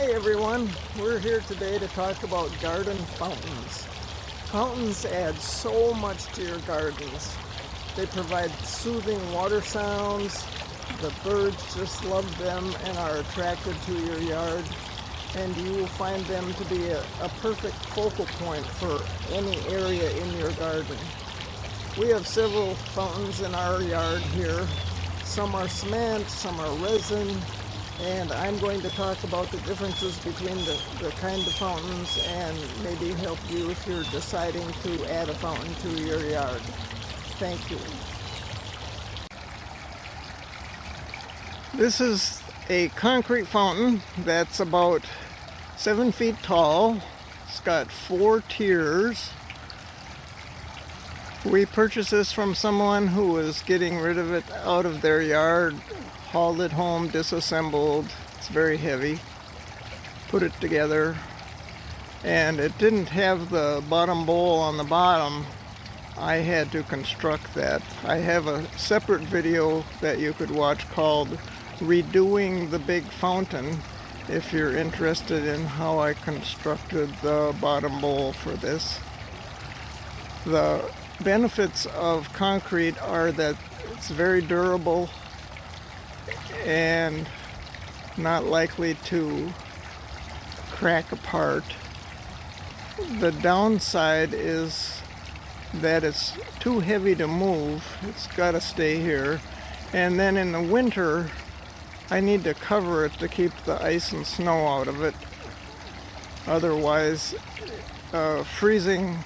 Hi everyone, we're here today to talk about garden fountains. Fountains add so much to your gardens. They provide soothing water sounds, the birds just love them and are attracted to your yard, and you will find them to be a perfect focal point for any area in your garden. We have several fountains in our yard here. Some are cement, some are resin, and I'm going to talk about the differences between the kind of fountains and maybe help you if you're deciding to add a fountain to your yard. Thank you. This is a concrete fountain that's about 7 feet tall. It's got 4 tiers. We purchased this from someone who was getting rid of it out of their yard, hauled it home, disassembled. It's very heavy. Put it together, and it didn't have the bottom bowl on the bottom. I had to construct that. I have a separate video that you could watch called Redoing the Big Fountain if you're interested in how I constructed the bottom bowl for this. The benefits of concrete are that it's very durable and not likely to crack apart. The downside is that it's too heavy to move. It's got to stay here. And then in the winter, I need to cover it to keep the ice and snow out of it. Otherwise, freezing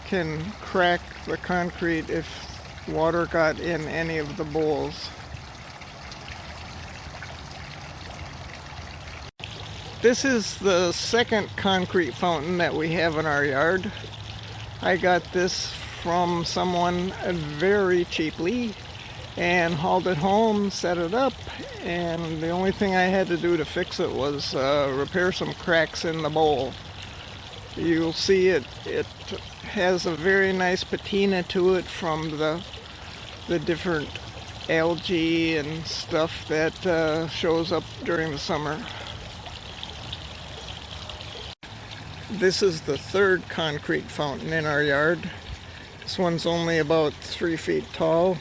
can crack the concrete if water got in any of the bowls. This is the second concrete fountain that we have in our yard. I got this from someone very cheaply and hauled it home, set it up, and the only thing I had to do to fix it was repair some cracks in the bowl. You'll see it has a very nice patina to it from the different algae and stuff that shows up during the summer. This is the third concrete fountain in our yard. This one's only about 3 feet tall,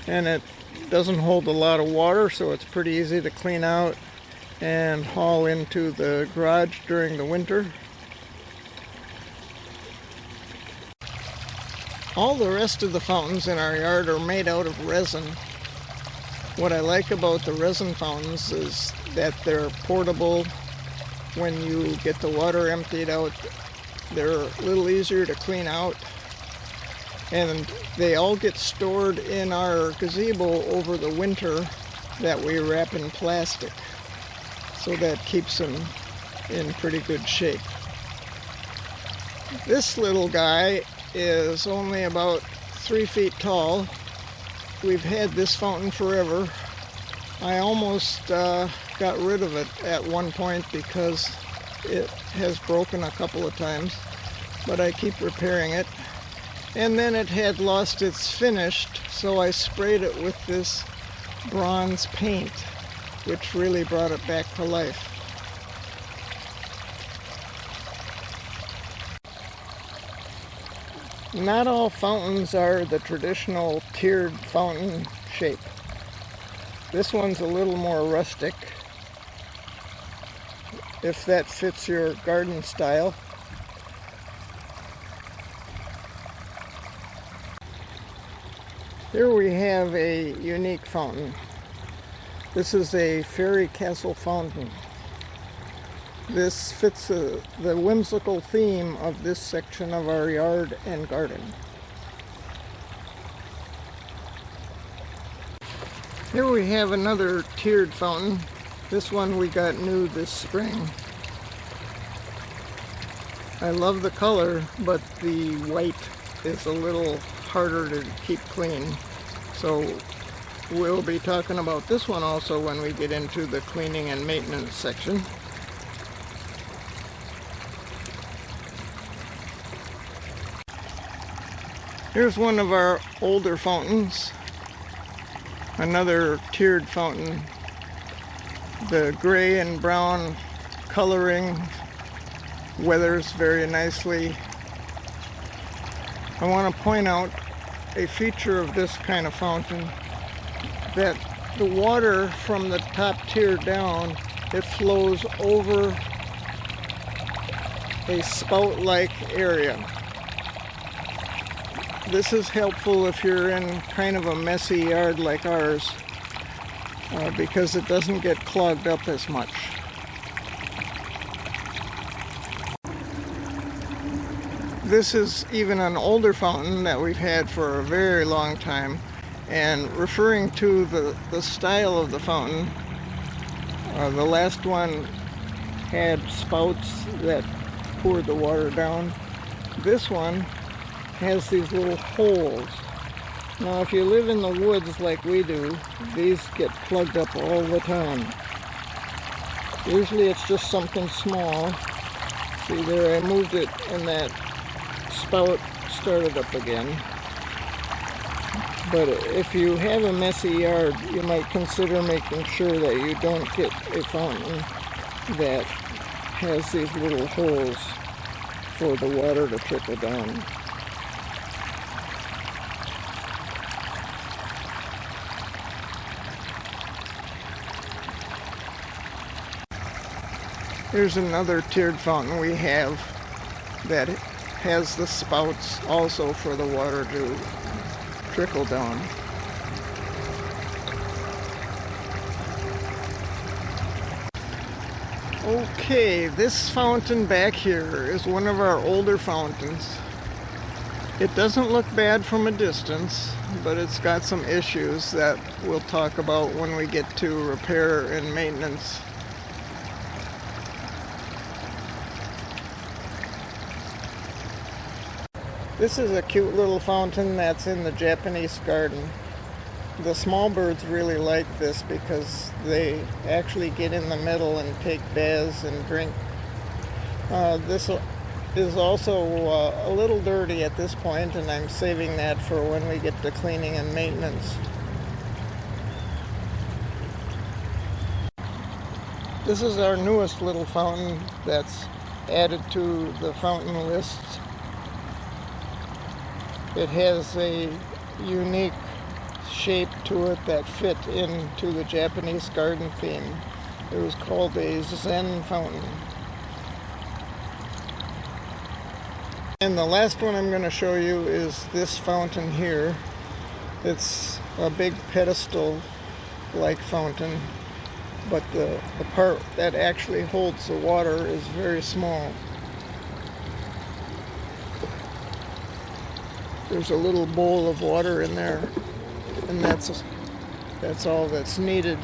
and it doesn't hold a lot of water, so it's pretty easy to clean out and haul into the garage during the winter. All the rest of the fountains in our yard are made out of resin. What I like about the resin fountains is that they're portable. When you get the water emptied out, they're a little easier to clean out, and they all get stored in our gazebo over the winter that we wrap in plastic, so that keeps them in pretty good shape. This little guy is only about 3 feet tall. We've had this fountain forever. I almost got rid of it at one point because it has broken a couple of times, but I keep repairing it. And then it had lost its finish, so I sprayed it with this bronze paint, which really brought it back to life. Not all fountains are the traditional tiered fountain shape. This one's a little more rustic, if that fits your garden style. Here we have a unique fountain. This is a fairy castle fountain. This fits the whimsical theme of this section of our yard and garden. Here we have another tiered fountain. This one we got new this spring. I love the color, but the white is a little harder to keep clean. So we'll be talking about this one also when we get into the cleaning and maintenance section. Here's one of our older fountains. Another tiered fountain. The gray and brown coloring, weathers very nicely. I want to point out a feature of this kind of fountain, that the water from the top tier down, it flows over a spout-like area. This is helpful if you're in kind of a messy yard like ours, because it doesn't get clogged up as much. This is even an older fountain that we've had for a very long time. And referring to the style of the fountain, the last one had spouts that poured the water down. This one has these little holes. Now if you live in the woods like we do, these get plugged up all the time. Usually it's just something small. See there, I moved it and that spout started up again. But if you have a messy yard, you might consider making sure that you don't get a fountain that has these little holes for the water to trickle down. Here's another tiered fountain we have that has the spouts also for the water to trickle down. Okay, this fountain back here is one of our older fountains. It doesn't look bad from a distance, but it's got some issues that we'll talk about when we get to repair and maintenance. This is a cute little fountain that's in the Japanese garden. The small birds really like this because they actually get in the middle and take baths and drink. This is also a little dirty at this point, and I'm saving that for when we get to cleaning and maintenance. This is our newest little fountain that's added to the fountain list. It has a unique shape to it that fit into the Japanese garden theme. It was called a Zen fountain. And the last one I'm going to show you is this fountain here. It's a big pedestal-like fountain, but the part that actually holds the water is very small. There's a little bowl of water in there, and that's all that's needed.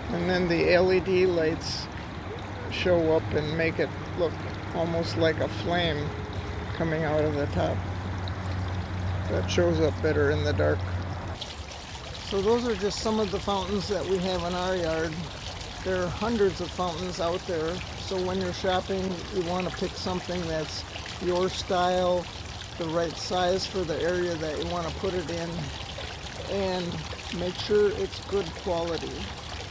And then the LED lights show up and make it look almost like a flame coming out of the top. That shows up better in the dark. So those are just some of the fountains that we have in our yard. There are hundreds of fountains out there, so when you're shopping, you want to pick something that's your style, the right size for the area that you want to put it in, and make sure it's good quality.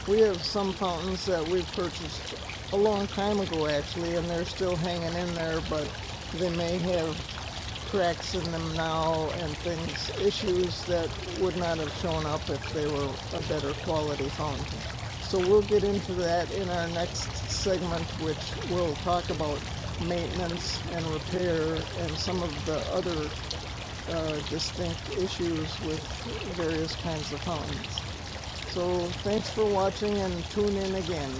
We have some fountains that we've purchased a long time ago actually, and they're still hanging in there, but they may have cracks in them now and issues that would not have shown up if they were a better quality fountain. So we'll get into that in our next segment, which will talk about maintenance and repair and some of the other distinct issues with various kinds of fountains. So thanks for watching, and tune in again.